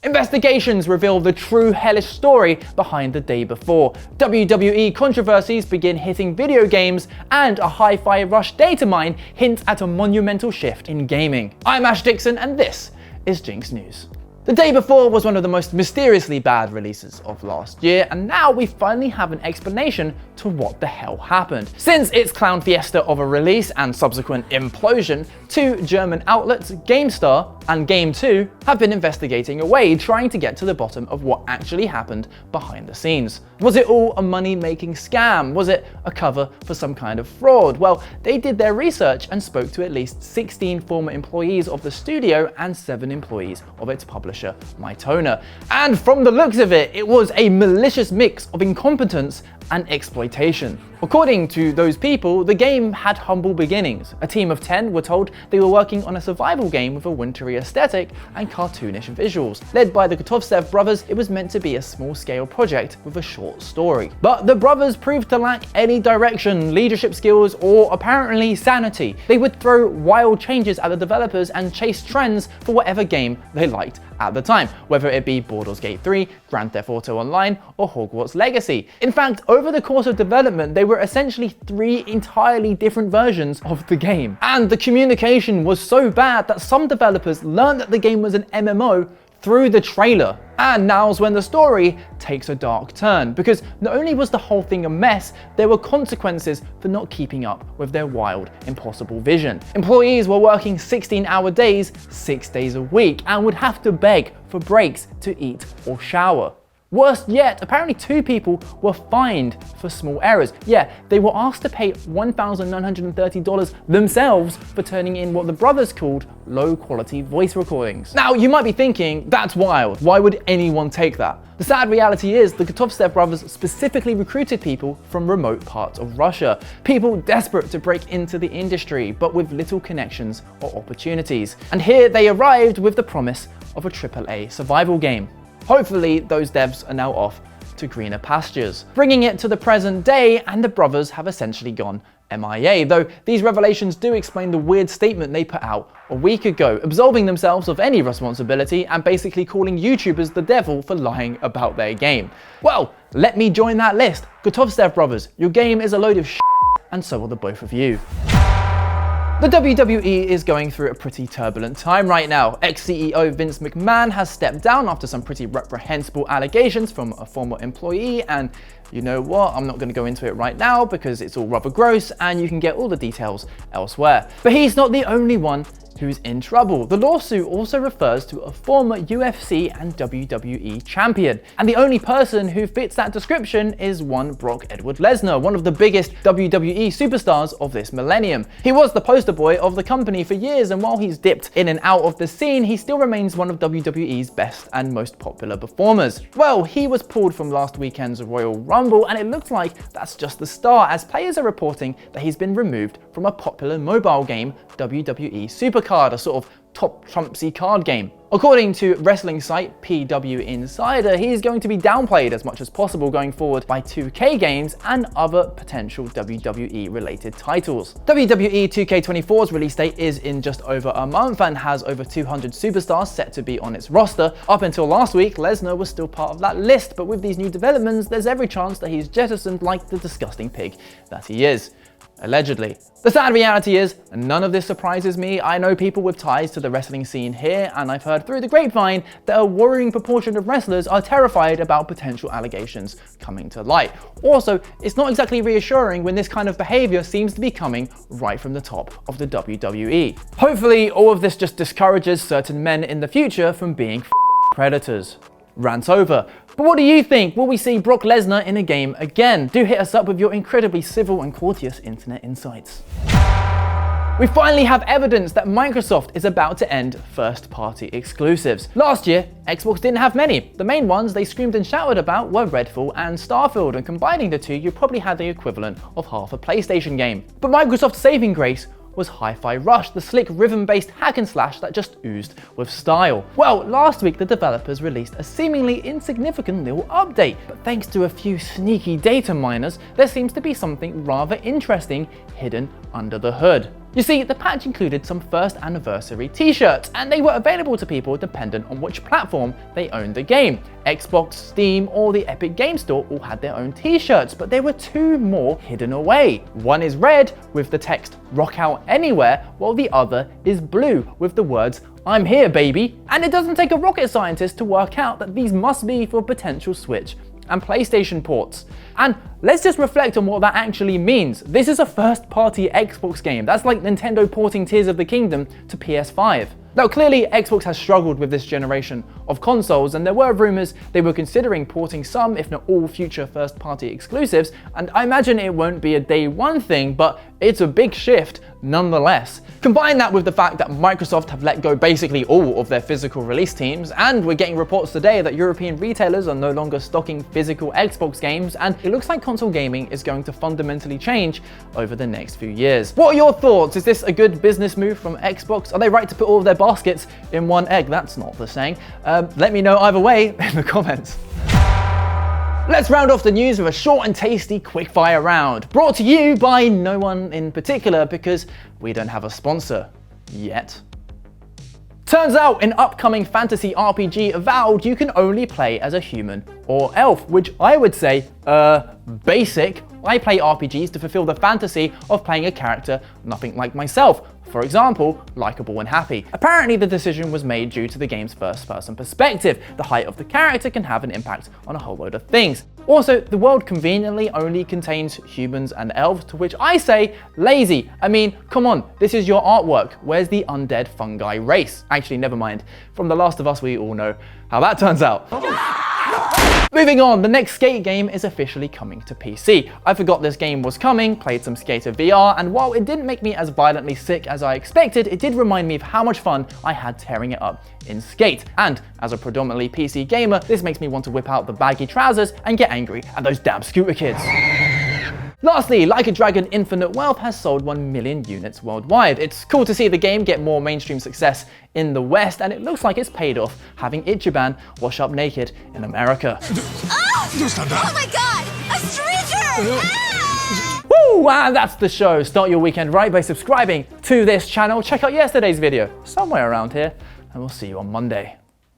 Investigations reveal the true hellish story behind the day before. WWE controversies begin hitting video games, and a hi-fi rush data mine hints at a monumental shift in gaming. I'm Ash Dixon, and this is GINX News. The day before was one of the most mysteriously bad releases of last year, and now we finally have an explanation to what the hell happened. Since its clown fiesta of a release and subsequent implosion, two German outlets, GameStar and Game2, have been investigating away, trying to get to the bottom of what actually happened behind the scenes. Was it all a money-making scam? Was it a cover for some kind of fraud? Well, they did their research and spoke to at least 16 former employees of the studio and 7 employees of its publisher, Mytona. And from the looks of it, it was a malicious mix of incompetence and exploitation. According to those people, the game had humble beginnings. A team of 10 were told they were working on a survival game with a wintry aesthetic and cartoonish visuals. Led by the Kotovtsev brothers, it was meant to be a small-scale project with a short story. But the brothers proved to lack any direction, leadership skills, or apparently sanity. They would throw wild changes at the developers and chase trends for whatever game they liked at the time, whether it be Baldur's Gate 3, Grand Theft Auto Online, or Hogwarts Legacy. In fact, over the course of development, they were essentially 3 entirely different versions of the game. And the communication was so bad that some developers learned that the game was an MMO through the trailer. And now's when the story takes a dark turn, because not only was the whole thing a mess, there were consequences for not keeping up with their wild, impossible vision. Employees were working 16-hour days, 6 days a week, and would have to beg for breaks to eat or shower. Worse yet, apparently 2 people were fined for small errors. Yeah, they were asked to pay $1,930 themselves for turning in what the brothers called low-quality voice recordings. Now, you might be thinking, that's wild. Why would anyone take that? The sad reality is the Kotovtsev brothers specifically recruited people from remote parts of Russia, people desperate to break into the industry, but with little connections or opportunities. And here they arrived with the promise of a AAA survival game. Hopefully, those devs are now off to greener pastures. Bringing it to the present day, and the brothers have essentially gone MIA, though these revelations do explain the weird statement they put out a week ago, absolving themselves of any responsibility and basically calling YouTubers the devil for lying about their game. Well, let me join that list. Kotovtsev brothers, your game is a load of shit, and so are the both of you. The WWE is going through a pretty turbulent time right now. Ex-CEO Vince McMahon has stepped down after some pretty reprehensible allegations from a former employee, and you know what, I'm not going to go into it right now because it's all rather gross and you can get all the details elsewhere. But he's not the only one who's in trouble. The lawsuit also refers to a former UFC and WWE champion. And the only person who fits that description is one Brock Edward Lesnar, one of the biggest WWE superstars of this millennium. He was the poster boy of the company for years, and while he's dipped in and out of the scene, he still remains one of WWE's best and most popular performers. Well, he was pulled from last weekend's Royal Rumble, and it looks like that's just the start, as players are reporting that he's been removed from a popular mobile game, WWE Supercard, a sort of top Trumpsy card game. According to wrestling site PW Insider, he's going to be downplayed as much as possible going forward by 2K games and other potential WWE related titles. WWE 2K24's release date is in just over a month and has over 200 superstars set to be on its roster. Up until last week, Lesnar was still part of that list, but with these new developments, there's every chance that he's jettisoned like the disgusting pig that he is. Allegedly. The sad reality is, none of this surprises me. I know people with ties to the wrestling scene here, and I've heard through the grapevine that a worrying proportion of wrestlers are terrified about potential allegations coming to light. Also, it's not exactly reassuring when this kind of behavior seems to be coming right from the top of the WWE. Hopefully, all of this just discourages certain men in the future from being predators. Rant over. But what do you think? Will we see Brock Lesnar in a game again? Do hit us up with your incredibly civil and courteous internet insights. We finally have evidence that Microsoft is about to end first-party exclusives. Last year, Xbox didn't have many. The main ones they screamed and shouted about were Redfall and Starfield, and combining the two, you probably had the equivalent of half a PlayStation game. But Microsoft's saving grace was Hi-Fi Rush, the slick rhythm-based hack and slash that just oozed with style. Well, last week the developers released a seemingly insignificant little update, but thanks to a few sneaky data miners, there seems to be something rather interesting hidden under the hood. You see, the patch included some first anniversary t-shirts, and they were available to people dependent on which platform they owned the game. Xbox, Steam, or the Epic Game Store all had their own t-shirts, but there were two more hidden away. One is red with the text "Rock Out Anywhere," while the other is blue with the words "I'm here, baby." And it doesn't take a rocket scientist to work out that these must be for potential Switch and PlayStation ports. And let's just reflect on what that actually means. This is a first-party Xbox game. That's like Nintendo porting Tears of the Kingdom to PS5. Now clearly Xbox has struggled with this generation of consoles, and there were rumors they were considering porting some, if not all, future first-party exclusives, and I imagine it won't be a day one thing, but it's a big shift nonetheless. Combine that with the fact that Microsoft have let go basically all of their physical release teams, and we're getting reports today that European retailers are no longer stocking physical Xbox games, and it looks like console gaming is going to fundamentally change over the next few years. What are your thoughts? Is this a good business move from Xbox? Are they right to put all of their baskets in one egg? That's not the saying. Let me know either way in the comments. Let's round off the news with a short and tasty quickfire round, brought to you by no one in particular because we don't have a sponsor yet. Turns out in upcoming fantasy RPG Avowed, you can only play as a human or elf, which I would say, basic. I play RPGs to fulfill the fantasy of playing a character nothing like myself. For example, likable and happy. Apparently the decision was made due to the game's first-person perspective. The height of the character can have an impact on a whole load of things. Also, the world conveniently only contains humans and elves, to which I say, lazy. I mean, come on, this is your artwork. Where's the undead fungi race? Actually, never mind. From The Last of Us, we all know how that turns out. Moving on, the next Skate game is officially coming to PC. I forgot this game was coming, played some Skater VR, and while it didn't make me as violently sick as I expected, it did remind me of how much fun I had tearing it up in Skate. And as a predominantly PC gamer, this makes me want to whip out the baggy trousers and get angry at those damn scooter kids. Lastly, Like a Dragon Infinite Wealth has sold 1 million units worldwide. It's cool to see the game get more mainstream success in the West, and it looks like it's paid off having Ichiban wash up naked in America. Oh my god! A stranger! Woo! And that's the show. Start your weekend right by subscribing to this channel. Check out yesterday's video, somewhere around here, and we'll see you on Monday.